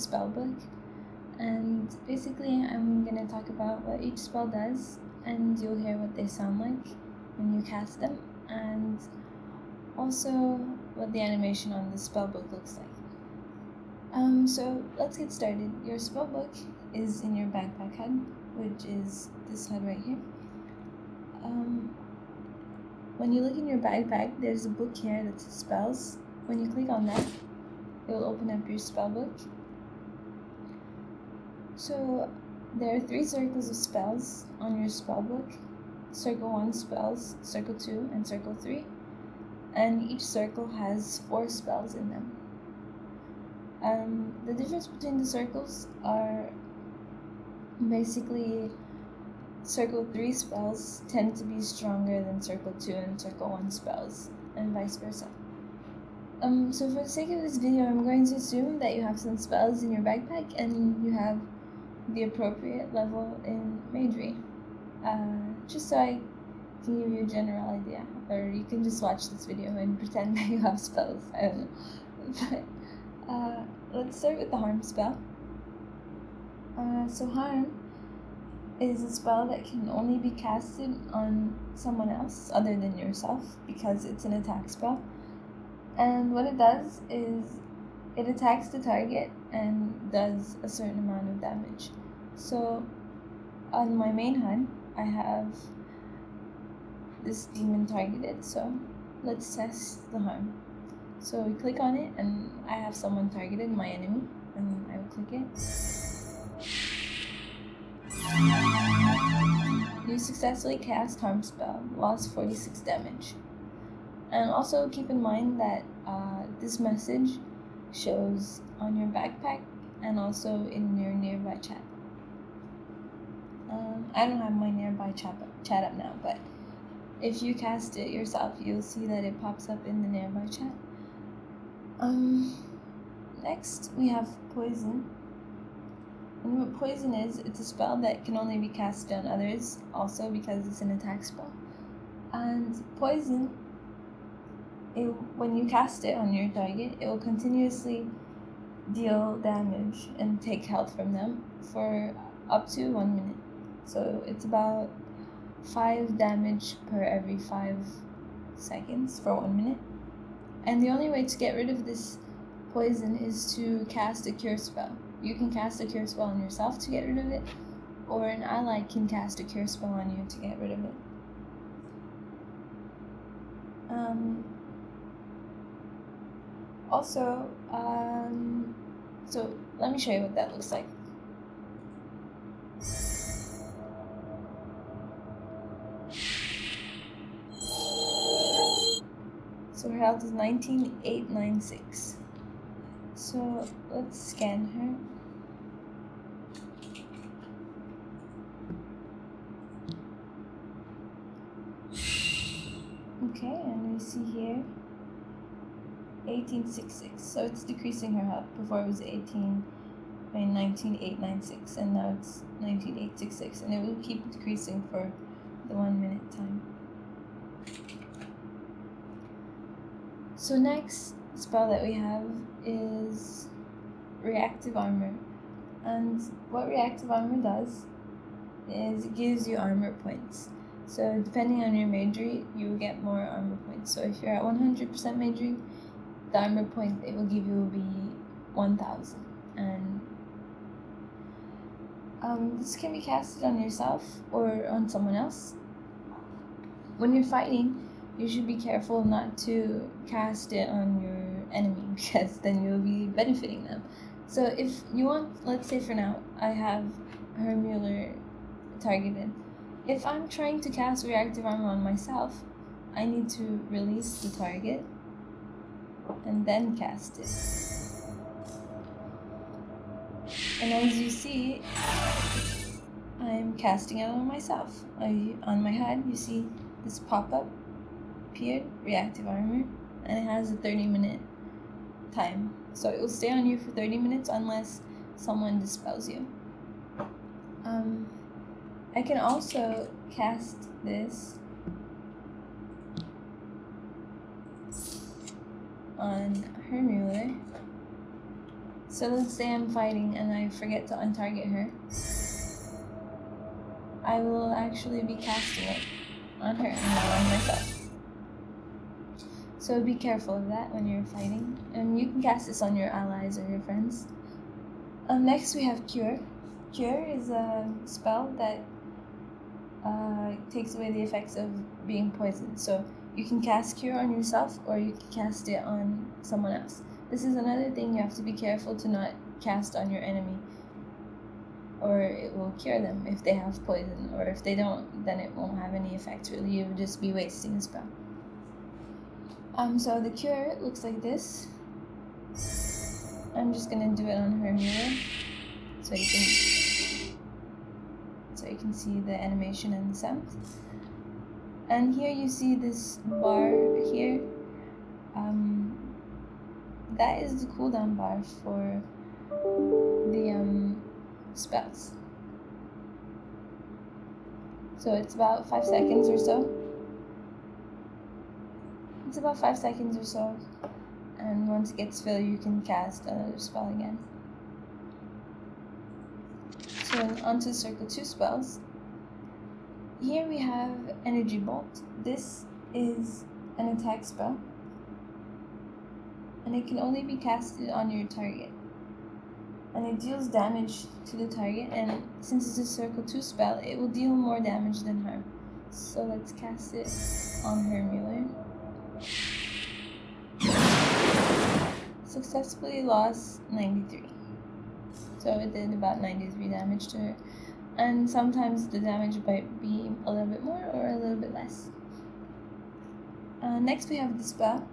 Spellbook, and basically I'm going to talk about what each spell does, and you'll hear what they sound like when you cast them, and also what the animation on the Spellbook looks like. So let's get started. Your Spellbook is in your backpack HUD, which is this HUD right here. When you look in your backpack, there's a book here that says spells. When you click on that, it will open up your Spellbook. So there are 3 circles of spells on your Spellbook. Circle 1 spells, Circle 2, and Circle 3. And each circle has 4 spells in them. The difference between the circles are basically Circle 3 spells tend to be stronger than Circle 2 and Circle 1 spells, and vice versa. So for the sake of this video, I'm going to assume that you have some spells in your backpack and you have the appropriate level in Magery. Just so I can give you a general idea, or you can just watch this video and pretend that you have spells, I don't know. But let's start with the harm spell. So harm is a spell that can only be casted on someone else other than yourself because it's an attack spell. And what it does is it attacks the target and does a certain amount of damage. So on my main HUD, I have this demon targeted, so let's test the harm. So we click on it and I have someone targeted, my enemy, and I will click it. You successfully cast harm spell, lost 46 damage. And also keep in mind that this message shows on your backpack and also in your nearby chat. I don't have my nearby chat up now, but if you cast it yourself, you'll see that it pops up in the nearby chat. Next we have poison. And what poison is, it's a spell that can only be cast on others, also because it's an attack spell. And poison, when you cast it on your target, it will continuously deal damage and take health from them for up to 1 minute. So it's about 5 damage per every 5 seconds for 1 minute. And the only way to get rid of this poison is to cast a cure spell. You can cast a cure spell on yourself to get rid of it, or an ally can cast a cure spell on you to get rid of it. So let me show you what that looks like. So her health is 19,896. So let's scan her. Okay, and we see here 1866. So it's decreasing her health. Before it was 19,896, and now it's 19,866, and it will keep decreasing for the 1 minute time. So next spell that we have is Reactive Armor. And what Reactive Armor does is it gives you armor points. So depending on your Magery, you will get more armor points. So if you're at 100% Magery, the armor point it will give you will be 1,000. And this can be casted on yourself or on someone else. When you're fighting, you should be careful not to cast it on your enemy, because then you'll be benefiting them. So if you want, let's say for now, I have her Mueller targeted. If I'm trying to cast Reactive Armor on myself, I need to release the target and then cast it. And as you see, I'm casting it on myself. On my HUD, you see this pop-up appeared, Reactive Armor, and it has a 30-minute time. So it will stay on you for 30 minutes unless someone dispels you. I can also cast this on her Mueller. So let's say I'm fighting and I forget to untarget her. I will actually be casting it on her and not on myself. So be careful of that when you're fighting. And you can cast this on your allies or your friends. Next we have Cure. Cure is a spell that takes away the effects of being poisoned. So you can cast Cure on yourself or you can cast it on someone else. This is another thing you have to be careful to not cast on your enemy, or it will cure them if they have poison, or if they don't, then it won't have any effect really. You would just be wasting a spell. So the cure looks like this. I'm just gonna do it on her mirror so you can see the animation and the sound. And here you see this bar here. That is the cooldown bar for the spells. So it's about 5 seconds or so. It's about 5 seconds or so, and once it gets filled, you can cast another spell again. So onto Circle 2 spells. Here we have Energy Bolt. This is an attack spell, and it can only be casted on your target. And it deals damage to the target, and since it's a Circle 2 spell, it will deal more damage than harm. So let's cast it on her Mueller. Successfully lost 93. So it did about 93 damage to her. And sometimes the damage might be a little bit more or a little bit less. Next we have the spell.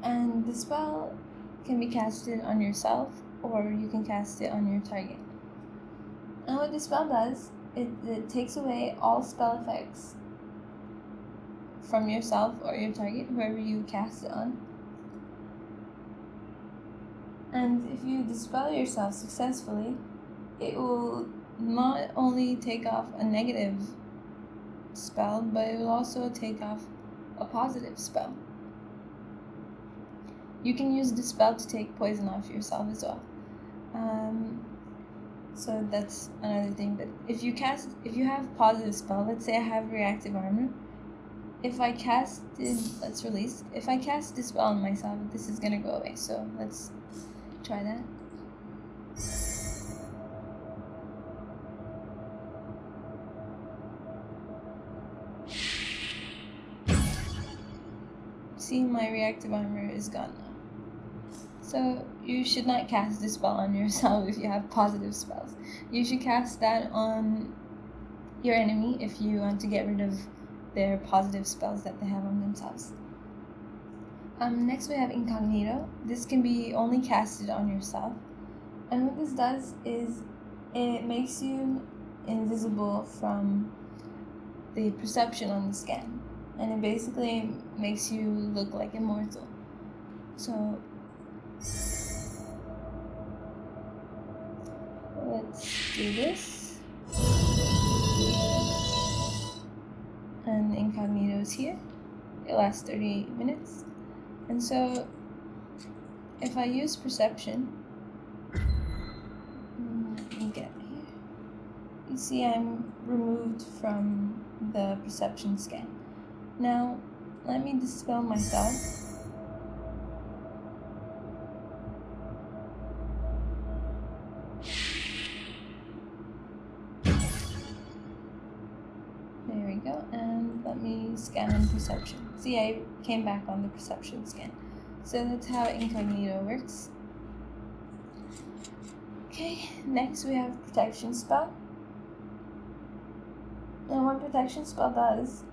And the spell can be casted on yourself or you can cast it on your target. And what the spell does, it takes away all spell effects from yourself or your target, whoever you cast it on. And if you dispel yourself successfully, it will not only take off a negative spell, but it will also take off a positive spell. You can use the spell to take poison off yourself as well. So that's another thing. But if you have positive spell, let's say I have Reactive Armor, if I cast this spell on myself, this is gonna go away. So let's try that. See, my Reactive Armor is gone now. So you should not cast this spell on yourself if you have positive spells. You should cast that on your enemy if you want to get rid of their positive spells that they have on themselves. Next we have Incognito. This can be only casted on yourself. And what this does is it makes you invisible from the perception on the scan. And it basically makes you look like immortal. So let's do this. And Incognito is here. It lasts 30 minutes. And so if I use perception, let me get here. You see I'm removed from the perception scan. Now let me dispel myself. There we go, and let me scan on perception. See, I came back on the perception scan. So that's how Incognito works. Okay, next we have Protection Spell. And what Protection Spell does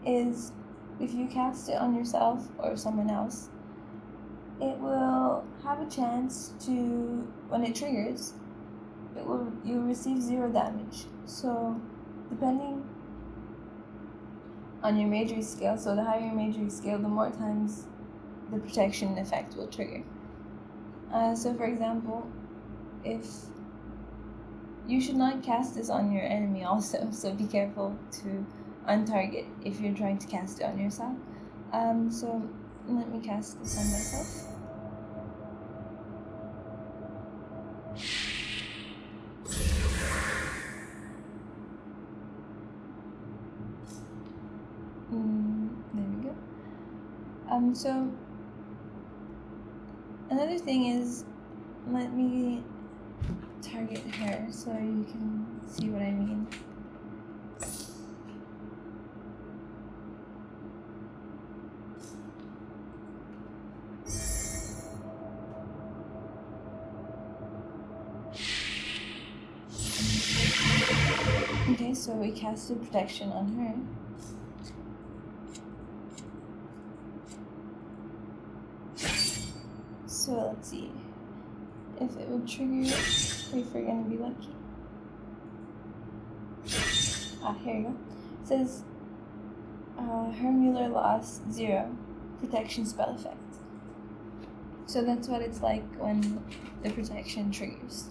is if you cast it on yourself or someone else, it will have a chance to, when it triggers, you'll receive 0 damage. So depending on your magery scale, so the higher your magery scale, the more times the protection effect will trigger. So for example, if you should not cast this on your enemy also, so be careful to untarget if you're trying to cast it on yourself. So let me cast this on myself. So another thing is, let me target her so you can see what I mean. Okay, so we casted protection on her. So let's see if it will trigger if we're gonna be lucky. Here you go. It says her Mueller lost 0 protection spell effect. So that's what it's like when the protection triggers.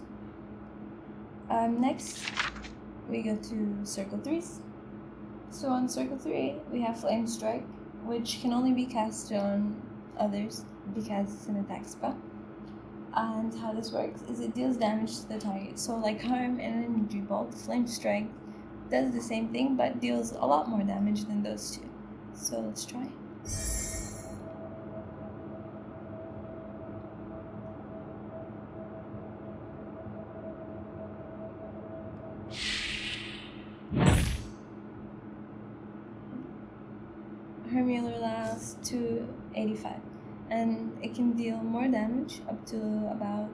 Next, we go to Circle 3s. So on Circle 3, we have Flame Strike, which can only be casted on others because it's an attack spell. And how this works is it deals damage to the target. So like Harm and Energy Bolt, Flame Strike does the same thing but deals a lot more damage than those two. So let's try. Her Mueller lasts 285, and it can deal more damage up to about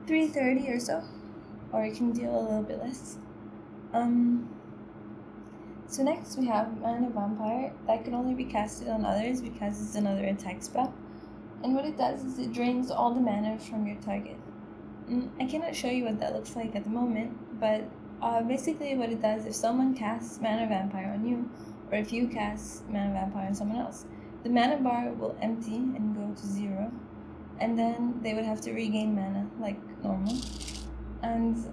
330 or so, or it can deal a little bit less. So next we have Mana Vampire that can only be casted on others because it's another attack spell, and what it does is it drains all the mana from your target. I cannot show you what that looks like at the moment, but basically what it does, if someone casts Mana Vampire on you, or if you cast Mana Vampire on someone else, the mana bar will empty and go to 0, and then they would have to regain mana like normal. And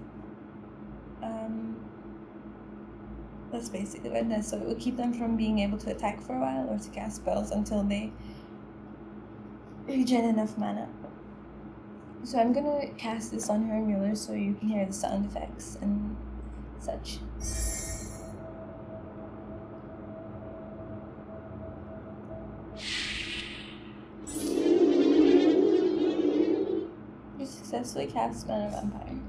that's basically what it does. So it will keep them from being able to attack for a while or to cast spells until they regen enough mana. So I'm gonna cast this on her Mueller so you can hear the sound effects and such. You successfully cast Mana Vampire.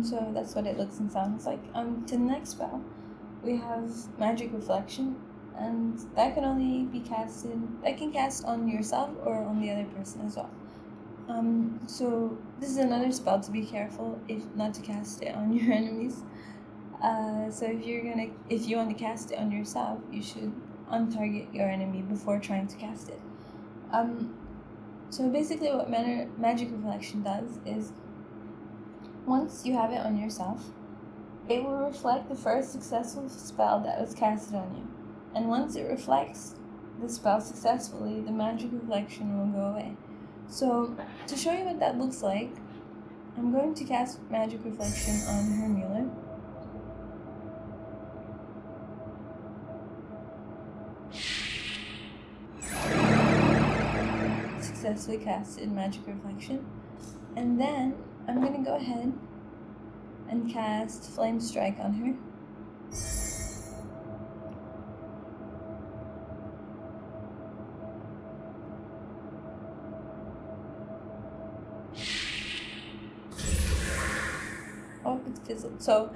So that's what it looks and sounds like. To the next spell, we have Magic Reflection, and that can only be casted, that can cast on yourself or on the other person as well. So this is another spell to be careful if not to cast it on your enemies. So if you want to cast it on yourself, you should untarget your enemy before trying to cast it. So basically what Magic Reflection does is, once you have it on yourself, it will reflect the first successful spell that was casted on you. And once it reflects the spell successfully, the Magic Reflection will go away. So to show you what that looks like, I'm going to cast Magic Reflection on her Mueller. Successfully casted Magic Reflection, and then I'm gonna go ahead and cast Flame Strike on her. Oh, it's fizzled. So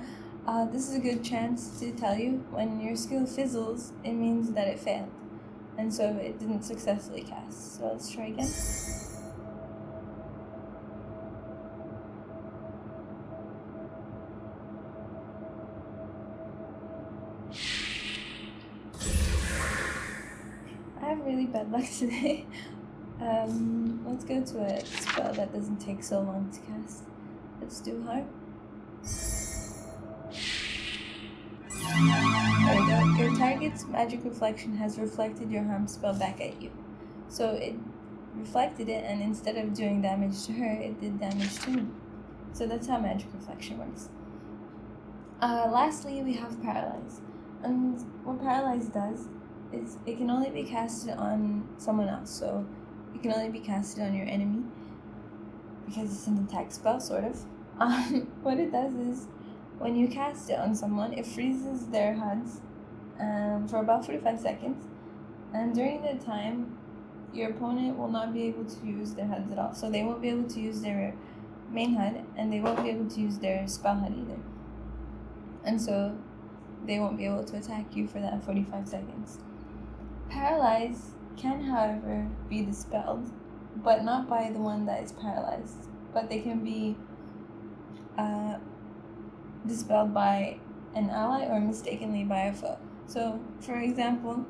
this is a good chance to tell you, when your skill fizzles, it means that it failed, and so it didn't successfully cast. So let's try again. I have really bad luck today. Let's go to a spell that doesn't take so long to cast. Let's do Harm. There you go. Your target's Magic Reflection has reflected your Harm spell back at you. So it reflected it, and instead of doing damage to her, it did damage to me. So that's how Magic Reflection works. Lastly, we have Paralyze. And what Paralyze does is it can only be casted on someone else. So it can only be casted on your enemy because it's an attack spell, sort of. What it does is, when you cast it on someone, it freezes their HUDs for about 45 seconds. And during that time, your opponent will not be able to use their HUDs at all. So they won't be able to use their main HUD, and they won't be able to use their spell HUD either. And so they won't be able to attack you for that 45 seconds. Paralyze can, however, be dispelled, but not by the one that is paralyzed. But they can be dispelled by an ally or mistakenly by a foe. So, for example,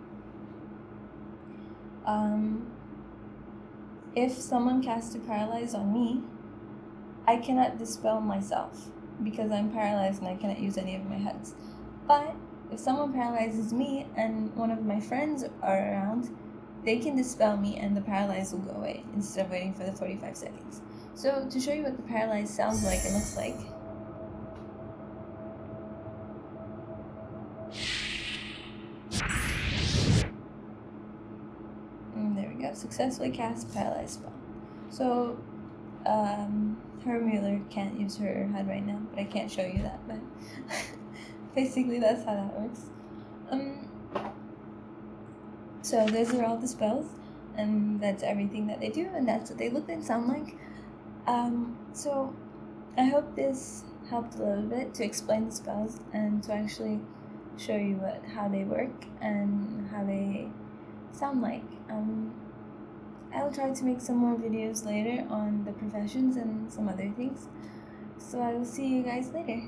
if someone casts a paralyze on me, I cannot dispel myself because I'm paralyzed and I cannot use any of my HUDs. But if someone paralyzes me and one of my friends are around, they can dispel me and the paralyze will go away instead of waiting for the 45 seconds. So to show you what the paralyze sounds like and looks like, there we go, successfully cast paralyze spell. So her Mueller can't use her HUD right now, but I can't show you that, but basically that's how that works. So those are all the spells, and that's everything that they do, and that's what they look and sound like. So I hope this helped a little bit to explain the spells and to actually show you how they work and how they sound like. I will try to make some more videos later on the professions and some other things. So I will see you guys later.